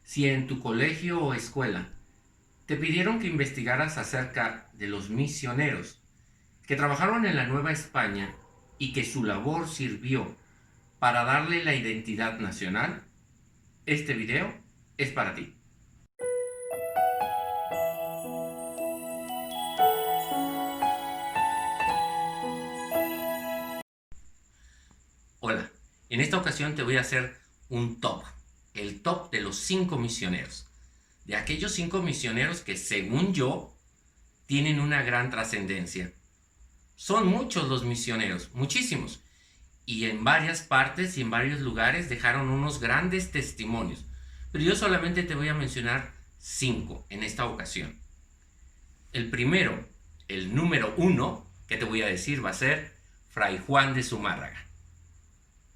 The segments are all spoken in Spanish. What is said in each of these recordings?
Si en tu colegio o escuela te pidieron que investigaras acerca de los misioneros que trabajaron en la Nueva España y que su labor sirvió para darle la identidad nacional, este video es para ti. Hola, en esta ocasión te voy a hacer un top, el top de los 5 misioneros, de aquellos 5 misioneros que según yo tienen una gran trascendencia. Son muchos los misioneros, muchísimos, y en varias partes y en varios lugares dejaron unos grandes testimonios, pero yo solamente te voy a mencionar 5 en esta ocasión. El primero, el número 1 que te voy a decir va a ser Fray Juan de Zumárraga.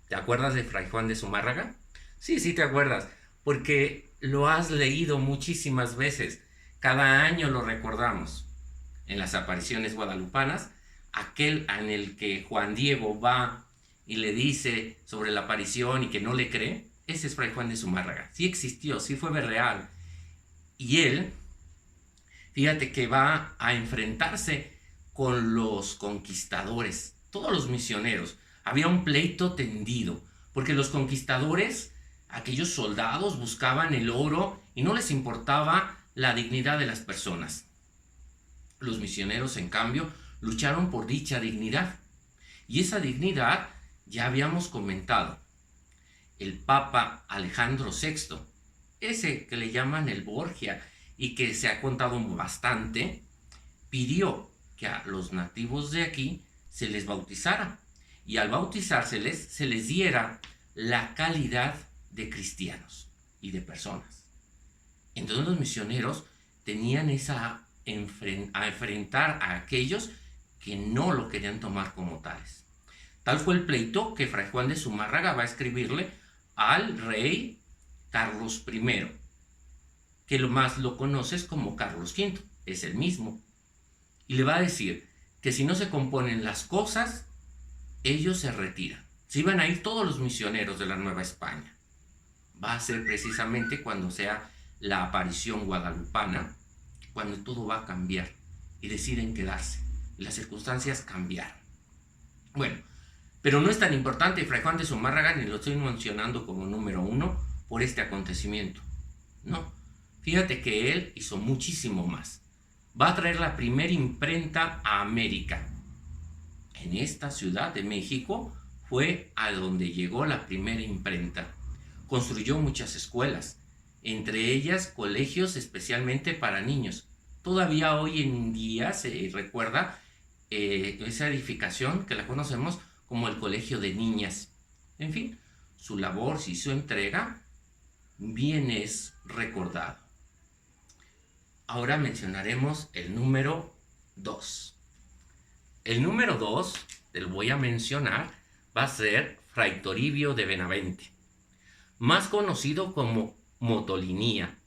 ¿Te acuerdas de Fray Juan de Zumárraga? Sí, sí te acuerdas, porque lo has leído muchísimas veces. Cada año lo recordamos. En las apariciones guadalupanas, aquel en el que Juan Diego va y le dice sobre la aparición y que no le cree, ese es Fray Juan de Zumárraga. Sí existió, sí fue real. Y él, fíjate que va a enfrentarse con los conquistadores, todos los misioneros. Había un pleito tendido, porque los conquistadores, aquellos soldados, buscaban el oro y no les importaba la dignidad de las personas. Los misioneros, en cambio, lucharon por dicha dignidad. Y esa dignidad ya habíamos comentado. El Papa Alejandro VI, ese que le llaman el Borgia y que se ha contado bastante, pidió que a los nativos de aquí se les bautizara y al bautizárseles se les diera la calidad de cristianos y de personas. Entonces los misioneros tenían a enfrentar a aquellos que no lo querían tomar como tales. Tal fue el pleito que Fray Juan de Zumárraga va a escribirle al rey Carlos I, que lo más lo conoces como Carlos V, es el mismo, y le va a decir que si no se componen las cosas, ellos se retiran. Se iban a ir todos los misioneros de la Nueva España. Va a ser precisamente cuando sea la aparición guadalupana, cuando todo va a cambiar y deciden quedarse. Y las circunstancias cambiaron. Bueno, pero no es tan importante Fray Juan de Zumárraga, ni lo estoy mencionando como número 1 por este acontecimiento. No, fíjate que él hizo muchísimo más. Va a traer la primera imprenta a América. En esta Ciudad de México fue a donde llegó la primera imprenta. Construyó muchas escuelas, entre ellas colegios especialmente para niños. Todavía hoy en día se recuerda esa edificación que la conocemos como el Colegio de Niñas. En fin, su labor y su entrega bien es recordado. Ahora mencionaremos el número 2. El número 2, te lo voy a mencionar, va a ser Fray Toribio de Benavente, más conocido como Motolinía.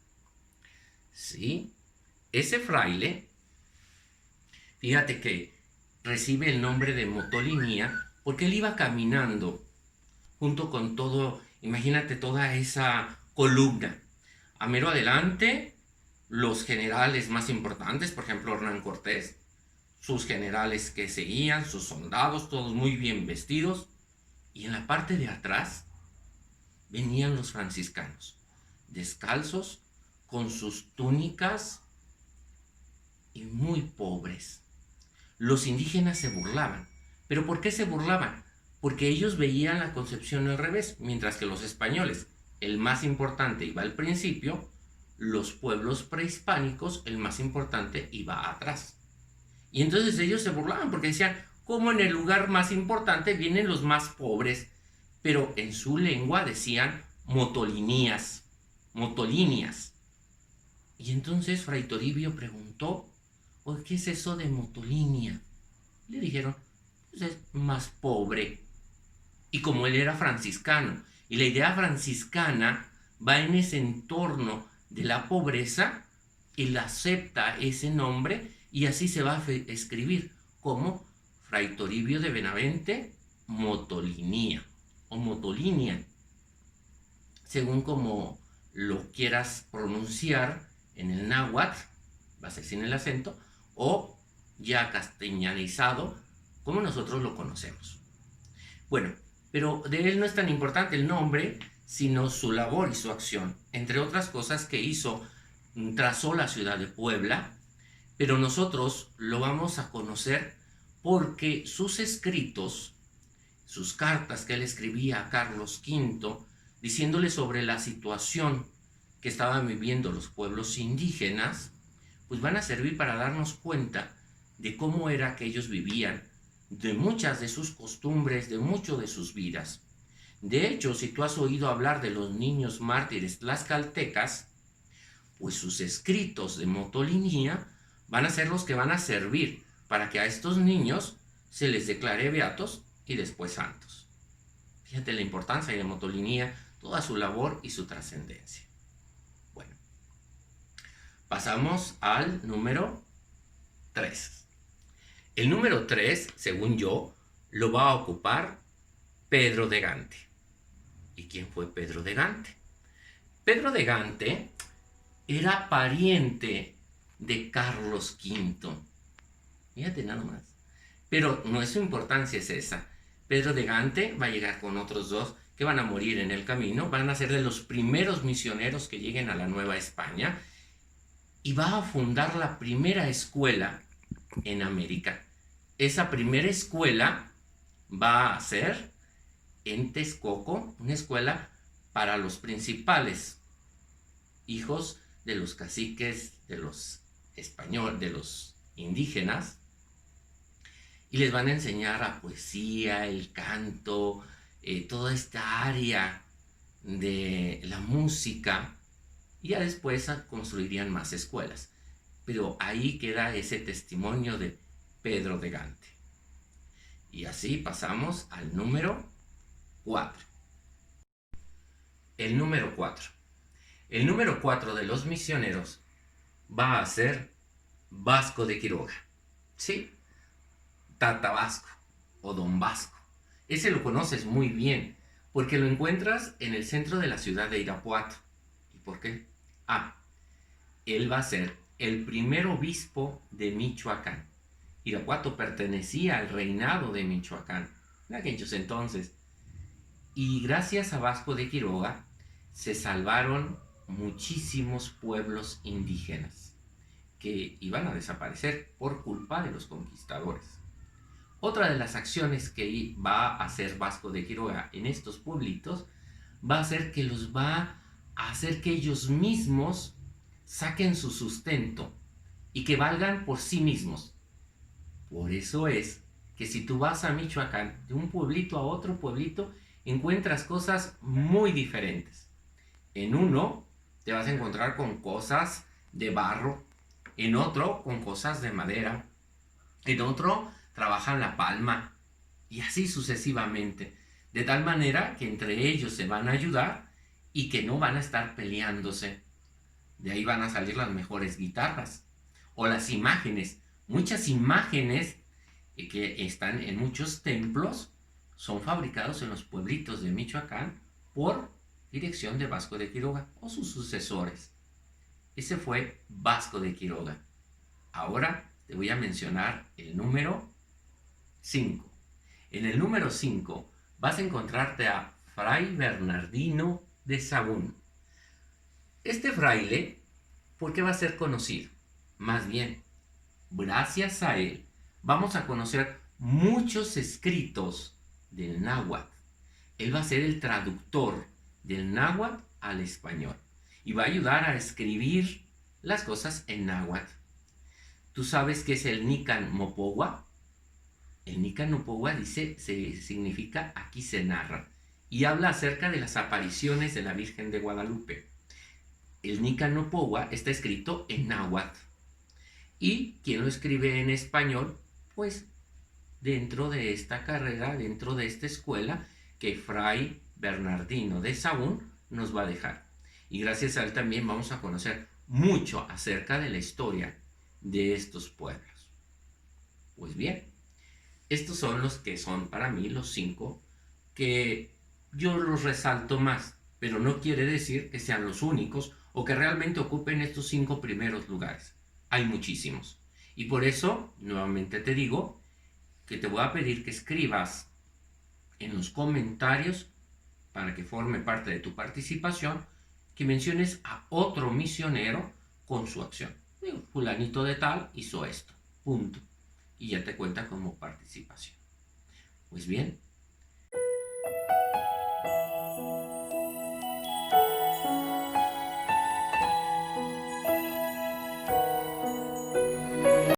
Sí, ese fraile, fíjate que recibe el nombre de Motolinía porque él iba caminando junto con todo, imagínate toda esa columna. A mero adelante, los generales más importantes, por ejemplo Hernán Cortés, sus generales que seguían, sus soldados, todos muy bien vestidos, y en la parte de atrás venían los franciscanos, descalzos, con sus túnicas y muy pobres. Los indígenas se burlaban. ¿Pero por qué se burlaban? Porque ellos veían la concepción al revés, mientras que los españoles, el más importante iba al principio, los pueblos prehispánicos, el más importante iba atrás. Y entonces ellos se burlaban porque decían, ¿cómo en el lugar más importante vienen los más pobres? Pero en su lengua decían motolinías, motolíneas. Y entonces Fray Toribio preguntó, ¿qué es eso de motolinia? Le dijeron, pues es más pobre. Y como él era franciscano, y la idea franciscana va en ese entorno de la pobreza, él acepta ese nombre y así se va a escribir como Fray Toribio de Benavente Motolinía o Motolinia, según como lo quieras pronunciar en el náhuatl, va a ser sin el acento, o ya castellanizado, como nosotros lo conocemos. Bueno, pero de él no es tan importante el nombre, sino su labor y su acción. Entre otras cosas que hizo, trazó la ciudad de Puebla, pero nosotros lo vamos a conocer porque sus escritos, sus cartas que él escribía a Carlos V, diciéndole sobre la situación que estaban viviendo los pueblos indígenas, pues van a servir para darnos cuenta de cómo era que ellos vivían, de muchas de sus costumbres, de mucho de sus vidas. De hecho, si tú has oído hablar de los niños mártires tlaxcaltecas, pues sus escritos de Motolinía van a ser los que van a servir para que a estos niños se les declare beatos y después santos. Fíjate la importancia de Motolinía, toda su labor y su trascendencia. Bueno, pasamos al número 3. El número 3, según yo, lo va a ocupar Pedro de Gante. ¿Y quién fue Pedro de Gante? Pedro de Gante era pariente de Carlos V. Fíjate nada más. Pero no es su importancia, es esa. Pedro de Gante va a llegar con otros dos que van a morir en el camino, van a ser de los primeros misioneros que lleguen a la Nueva España y va a fundar la primera escuela en América. Esa primera escuela va a ser en Texcoco, una escuela para los principales hijos de los caciques, de los españoles, de los indígenas, y les van a enseñar la poesía, el canto, toda esta área de la música, y ya después construirían más escuelas. Pero ahí queda ese testimonio de Pedro de Gante. Y así pasamos al número 4. El número 4. El número 4 de los misioneros va a ser Vasco de Quiroga. Sí, Tata Vasco o Don Vasco. Ese lo conoces muy bien porque lo encuentras en el centro de la ciudad de Irapuato. ¿Y por qué? Él va a ser el primer obispo de Michoacán. Irapuato pertenecía al reinado de Michoacán en aquellos entonces. Y gracias a Vasco de Quiroga se salvaron muchísimos pueblos indígenas que iban a desaparecer por culpa de los conquistadores. Otra de las acciones que va a hacer Vasco de Quiroga en estos pueblitos va a ser que los va a hacer que ellos mismos saquen su sustento y que valgan por sí mismos. Por eso es que si tú vas a Michoacán, de un pueblito a otro pueblito, encuentras cosas muy diferentes. En uno te vas a encontrar con cosas de barro, en otro con cosas de madera, en otro trabajan la palma y así sucesivamente, de tal manera que entre ellos se van a ayudar y que no van a estar peleándose. De ahí van a salir las mejores guitarras o las imágenes. Muchas imágenes que están en muchos templos son fabricados en los pueblitos de Michoacán por dirección de Vasco de Quiroga o sus sucesores. Ese fue Vasco de Quiroga. Ahora te voy a mencionar el número 5. En el número 5 vas a encontrarte a Fray Bernardino de Sahagún. Este fraile, ¿por qué va a ser conocido? Más bien, gracias a él vamos a conocer muchos escritos del náhuatl. Él va a ser el traductor del náhuatl al español y va a ayudar a escribir las cosas en náhuatl. ¿Tú sabes qué es el Nican Mopogua? El Nican Mopogua significa aquí se narra y habla acerca de las apariciones de la Virgen de Guadalupe. El Nican Mopogua está escrito en náhuatl. ¿Y quién lo escribe en español? Pues dentro de esta carrera, dentro de esta escuela que Fray Bernardino de Sahagún nos va a dejar. Y gracias a él también vamos a conocer mucho acerca de la historia de estos pueblos. Pues bien, estos son los que son para mí los 5 que yo los resalto más. pero no quiere decir que sean los únicos o que realmente ocupen estos 5 primeros lugares. Hay muchísimos. Y por eso, nuevamente te digo, que te voy a pedir que escribas en los comentarios, para que forme parte de tu participación, que menciones a otro misionero con su acción. Fulanito de tal hizo esto, punto. Y ya te cuenta como participación. Pues bien,